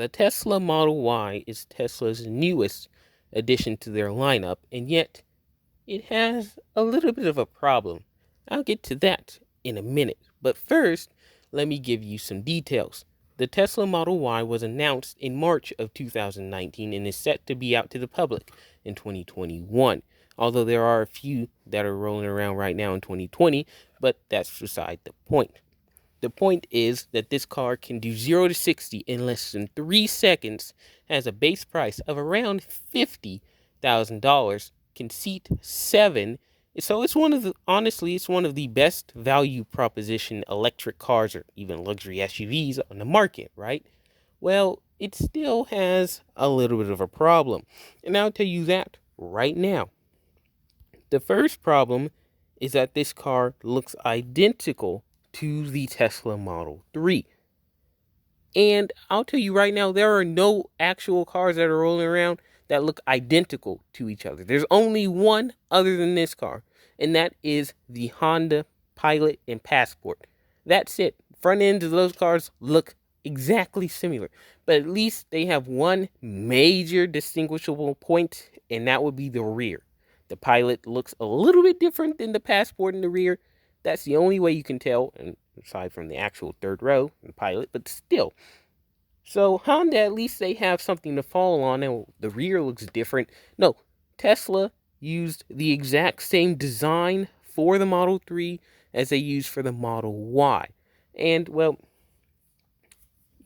The Tesla Model Y is Tesla's newest addition to their lineup, and yet it has a little bit of a problem. I'll get to that in a minute, but first, let me give you some details. The Tesla Model Y was announced in March of 2019 and is set to be out to the public in 2021. Although there are a few that are rolling around right now in 2020, but that's beside the point. The point is that this car can do 0 to 60 in less than 3 seconds, has a base price of around $50,000, can seat 7. So it's it's one of the best value proposition electric cars or even luxury SUVs on the market, right? Well, it still has a little bit of a problem. And I'll tell you that right now. The first problem is that this car looks identical to the Tesla Model 3. And I'll tell you right now, there are no actual cars that are rolling around that look identical to each other. There's only one other than this car, and that is the Honda Pilot and Passport. That's it. Front ends of those cars look exactly similar, but at least they have one major distinguishable point, and that would be the rear. The Pilot looks a little bit different than the Passport in the rear. That's the only way you can tell, and aside from the actual third row and Pilot, but still. So Honda, at least they have something to fall on, and the rear looks different. No, Tesla used the exact same design for the Model 3 as they used for the Model Y. And, well,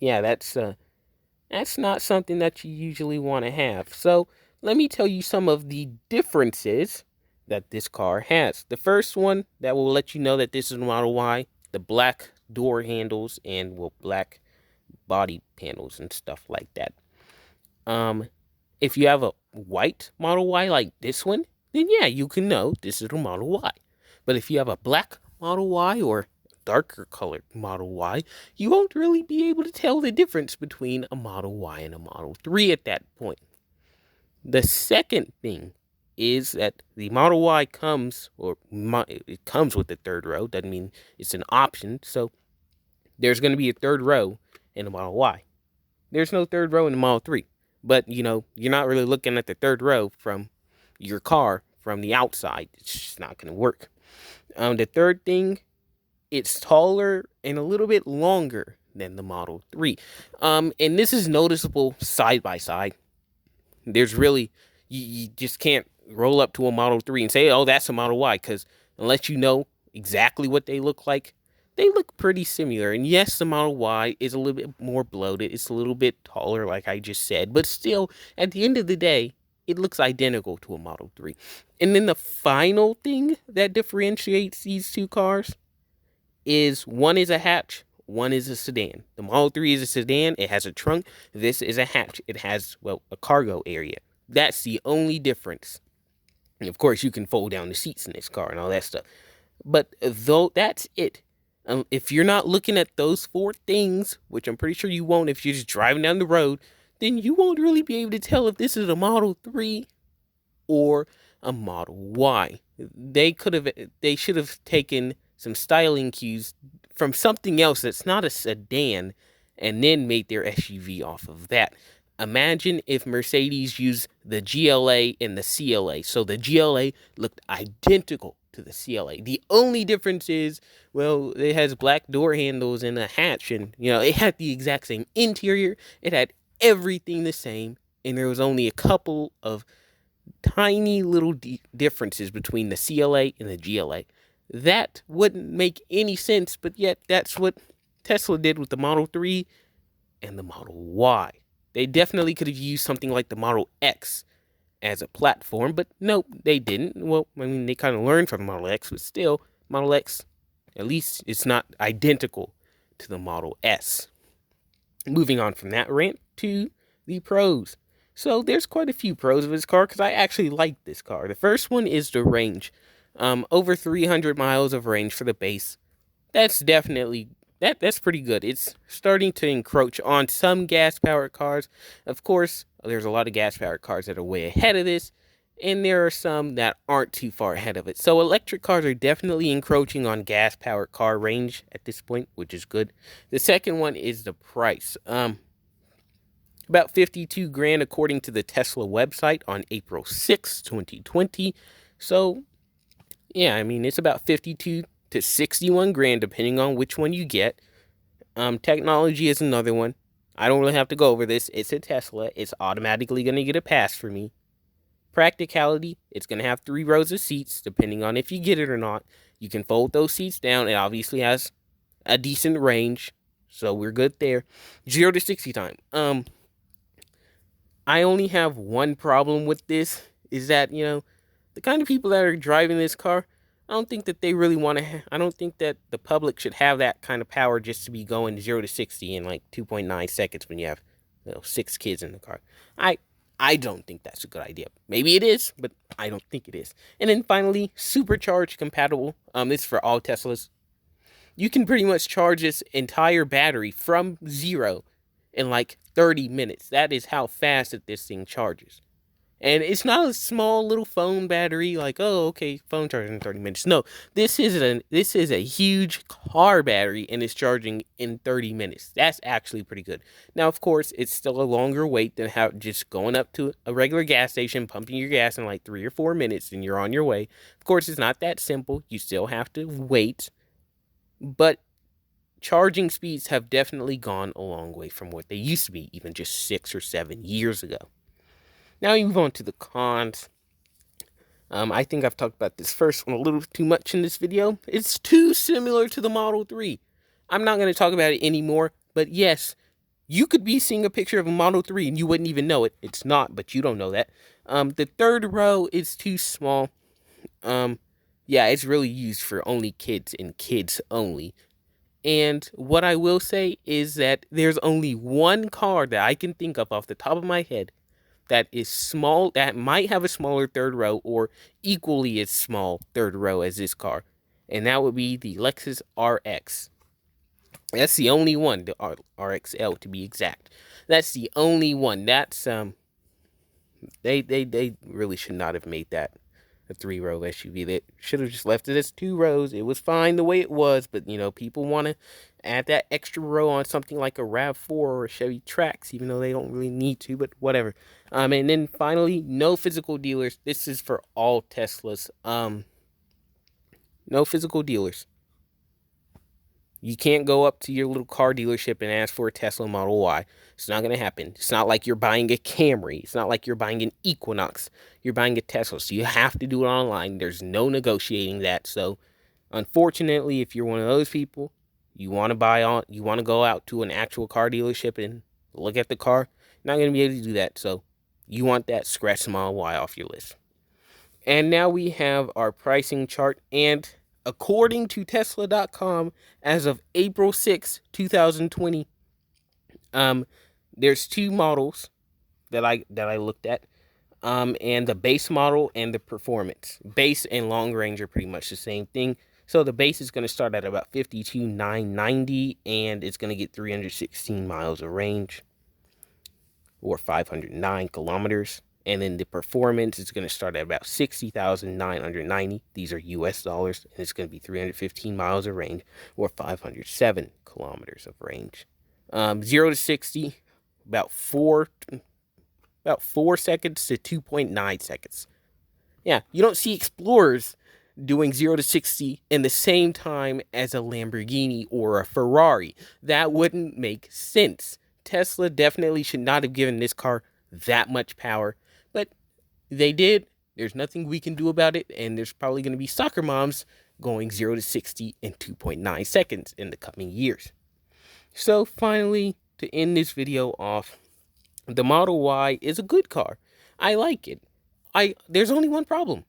yeah, that's not something that you usually want to have. So let me tell you some of the differences that this car has. The first one that will let you know that this is Model Y, the black door handles and black body panels and stuff like that. If you have a white Model Y like this one, then yeah, you can know this is a Model Y. But if you have a black Model Y or darker colored Model Y, you won't really be able to tell the difference between a Model Y and a Model 3 at that point. The second thing is that the Model Y comes with the third row. Doesn't mean it's an option. So there's going to be a third row in the Model Y. There's no third row in the Model 3. But, you're not really looking at the third row from your car from the outside. It's just not going to work. The third thing, it's taller and a little bit longer than the Model 3. And this is noticeable side by side. There's really, you just can't roll up to a Model 3 and say, oh, that's a Model Y, because unless you know exactly what they look like, they look pretty similar. And yes, the Model Y is a little bit more bloated. It's a little bit taller, like I just said. But still, at the end of the day, it looks identical to a Model 3. And then the final thing that differentiates these two cars is one is a hatch, one is a sedan. The Model 3 is a sedan. It has a trunk. This is a hatch. It has, a cargo area. That's the only difference. And of course, you can fold down the seats in this car and all that stuff. But though that's it. If you're not looking at those four things, which I'm pretty sure you won't if you're just driving down the road, then you won't really be able to tell if this is a Model 3 or a Model Y. They should have taken some styling cues from something else that's not a sedan and then made their SUV off of that. Imagine if Mercedes used the GLA and the CLA. So the GLA looked identical to the CLA. The only difference is, it has black door handles and a hatch, and it had the exact same interior. It had everything the same, and there was only a couple of tiny little differences between the CLA and the GLA. That wouldn't make any sense, but yet that's what Tesla did with the Model 3 and the Model Y. They definitely could have used something like the Model X as a platform, but nope, they didn't. They kind of learned from the Model X, but still, Model X, at least it's not identical to the Model S. Moving on from that rant to the pros. So there's quite a few pros of this car because I actually like this car. The first one is the range. Over 300 miles of range for the base. That's definitely that's pretty good. It's starting to encroach on some gas-powered cars. Of course, there's a lot of gas-powered cars that are way ahead of this, and there are some that aren't too far ahead of it. So electric cars are definitely encroaching on gas-powered car range at this point, which is good. The second one is the price. About 52 grand according to the Tesla website on April 6, 2020. So, yeah, I mean, it's about 52 to 61 grand depending on which one you get. Technology is another one. I don't really have to go over this. It's a Tesla. It's automatically going to get a pass for me. Practicality, it's going to have 3 rows of seats depending on if you get it or not. You can fold those seats down. It obviously has a decent range, so we're good there. 0 to 60 time. I only have one problem with this, is that, the kind of people that are driving this car, I don't think that they really want to. I don't think that the public should have that kind of power just to be going 0 to 60 in like 2.9 seconds when you have 6 kids in the car. I don't think that's a good idea. Maybe it is, but I don't think it is. And then finally, supercharge compatible. This is for all Teslas. You can pretty much charge this entire battery from 0 in like 30 minutes. That is how fast that this thing charges. And it's not a small little phone battery like, oh, okay, phone charging in 30 minutes. No, this is a huge car battery and it's charging in 30 minutes. That's actually pretty good. Now, of course, it's still a longer wait than how just going up to a regular gas station, pumping your gas in like 3 or 4 minutes and you're on your way. Of course, it's not that simple. You still have to wait. But charging speeds have definitely gone a long way from what they used to be even just 6 or 7 years ago. Now we move on to the cons. I think I've talked about this first one a little too much in this video. It's too similar to the Model 3. I'm not going to talk about it anymore, but yes, you could be seeing a picture of a Model 3 and you wouldn't even know it. It's not, but you don't know that. The third row is too small. Yeah, it's really used for only kids and kids only. And what I will say is that there's only one car that I can think of off the top of my head that is small, that might have a smaller third row or equally as small third row as this car. And that would be the Lexus RX. That's the only one, the RXL to be exact. That's the only one. That's they really should not have made that a 3-row SUV. They should have just left it as 2 rows. It was fine the way it was, but people want to add that extra row on something like a RAV4 or a Chevy Trax, even though they don't really need to, but whatever. And then finally, no physical dealers. This is for all Teslas. No physical dealers. You can't go up to your little car dealership and ask for a Tesla Model Y. It's not going to happen. It's not like you're buying a Camry. It's not like you're buying an Equinox. You're buying a Tesla, so you have to do it online. There's no negotiating that. So, unfortunately, if you're one of those people, you want to go out to an actual car dealership and look at the car, you're not going to be able to do that. So, you want that, scratch the Model Y off your list. And now we have our pricing chart, and according to Tesla.com, as of April 6, 2020, there's 2 models that I looked at, and the base model and the performance. Base and long range are pretty much the same thing. So the base is going to start at about 52,990, and it's going to get 316 miles of range, or 509 kilometers. And then the performance is going to start at about 60,990. These are US dollars. And it's going to be 315 miles of range, or 507 kilometers of range. 0 to 60, about 4 seconds to 2.9 seconds. Yeah, you don't see Explorers doing 0 to 60 in the same time as a Lamborghini or a Ferrari. That wouldn't make sense. Tesla definitely should not have given this car that much power. But they did. There's nothing we can do about it. And there's probably going to be soccer moms going 0 to 60 in 2.9 seconds in the coming years. So finally, to end this video off, the Model Y is a good car. I like it. There's only one problem,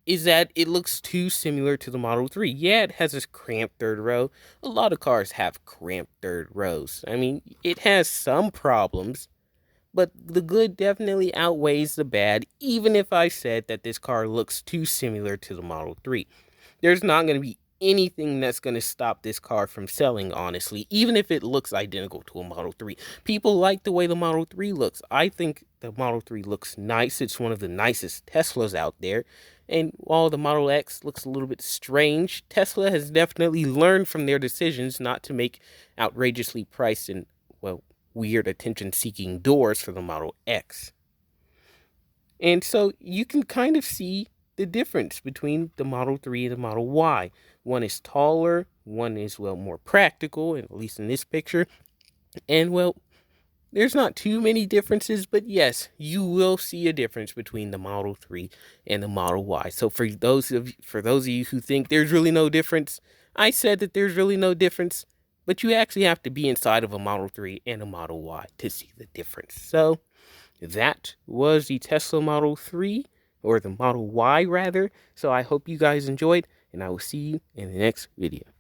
is that it looks too similar to the Model 3. Yeah, it has this cramped third row. A lot of cars have cramped third rows. I mean, it has some problems, but the good definitely outweighs the bad, even if I said that this car looks too similar to the Model 3. There's not going to be anything that's going to stop this car from selling, honestly, even if it looks identical to a Model 3. People like the way the Model 3 looks. I think the Model 3 looks nice. It's one of the nicest Teslas out there. And while the Model X looks a little bit strange, Tesla has definitely learned from their decisions not to make outrageously priced and, well, weird attention-seeking doors for the Model X. And so you can kind of see the difference between the Model 3 and the Model Y. One is taller, one is, well, more practical, at least in this picture. And, well, there's not too many differences, but yes, you will see a difference between the Model 3 and the Model Y. So for those of you who think there's really no difference, I said that there's really no difference, but you actually have to be inside of a Model 3 and a Model Y to see the difference. So that was the Tesla Model 3, or the Model Y rather. So I hope you guys enjoyed, and I will see you in the next video.